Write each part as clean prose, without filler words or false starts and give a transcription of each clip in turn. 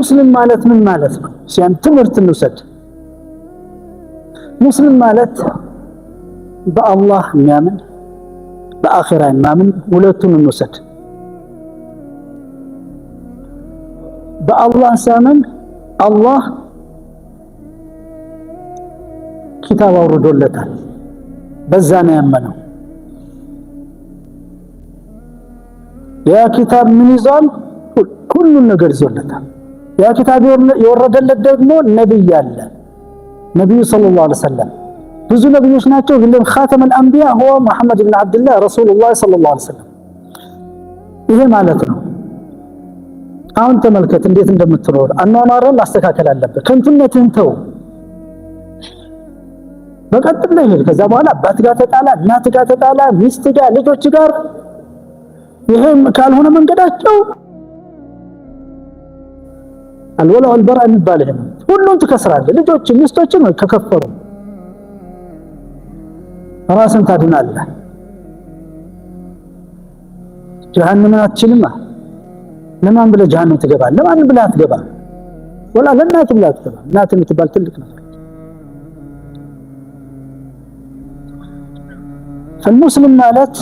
ሙስሊም ማለት ምን ማለት ነው? ሲያን ትምህርት እንውሰድ። ሙስሊም ማለት በአላህ የሚያምን በአኺራ የሚያምን ሁለቱን እንውሰድ። በአላህ ሲያምን አላህ ኪታብ አውርዶለታል፣ በዛ ነው ያመነው። ያ ኪታብ ምን ይዟል? ሁሉን ነገር ይዞለታል። ያ ኪታብ የወረደለት ደግሞ ነብይ አለ፣ ነብዩ ሰለላሁ ዐለይሂ ወሰለም። ብዙ ነብዮች ናቸው፣ ግን ኻተም አልአንቢያ هو محمد بن عبد الله رسول الله صلى الله عليه وسلم። ይሄ ማለት ነው። አሁን ተመልከት እንዴት እንደምትኖር አኗኗርን ማስተካከል አለበት። ከንቱነትን ተው፣ በቀጥታ ይሄድ። ከዛ በኋላ አባት ጋር ተጣላ፣ እናት ጋር ተጣላ፣ ሚስት ጋር፣ ልጆች ጋር፣ ይሄም ካልሆነ መንገዳቸው አልወላ ወልበራ የሚባል ይሄ ነው። ሁሉን ትከስራለህ። ልጆች ሚስቶችን ከከፈሩ ራስን ታድናለህ። ጀሃነምን አትችልም። ለማን ብለህ ጀሃነም ትገባለህ? ለማን ብለህ አትገባም? ወላ ለእናት ብለህ አትገባም። እናት የምትባል ትልቅ ነገር። المسلم ማለት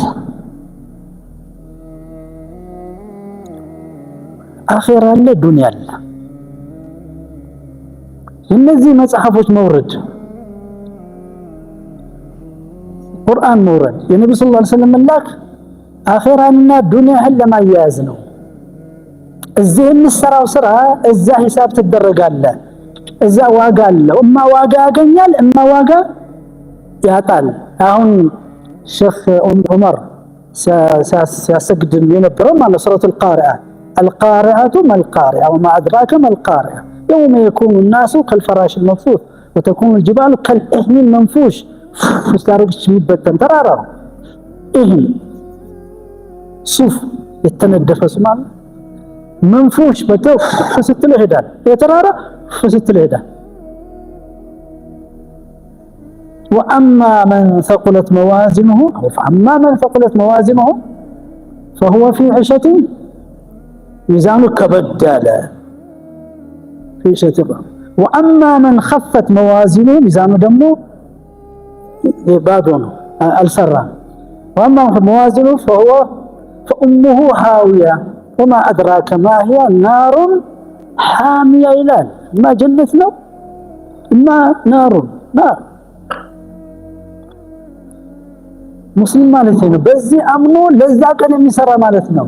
አኺራ አለ፣ ዱንያ አለ። እነዚህ መጽሐፎች መውረድ፣ ቁርአን መውረድ፣ የነብዩ ሰለላሁ ዐለይሂ ወሰለም መላክ አኺራንና ዱንያን ለማያያዝ ነው። እዚህ የምትሰራው ስራ እዛ ሂሳብ ትደረጋለህ። እዛ ዋጋ አለው። እማ ዋጋ ያገኛል፣ እማ ዋጋ ያጣል። አሁን ሼኽ ዑመር ሲያሰግድም የነበረው ማለት ሱረቱል ቃሪዓ القارعة ما القارعة وما أدراك ما القارعة يوم يكون الناس كالفراش المبثوث وتكون الجبال كالإهن المنفوش فستارك شبيبة ترارا إهن صوف يتندف اسمان منفوش بتوف فست الهدان يترارا فست الهدان. وأما من ثقلت موازنه فأما من ثقلت موازنه فهو في عيشة ميزانه كبدالة في شيء. وأما من خفت موازنه ميزانه دمه بادونه السرة. وأما موازنه فأمه هاوية وما أدراك ما هي نار حامية إلال ما جنتنا ما نار. مسلم مالتنا بزي أمنو لذا كان يسرى مالتنا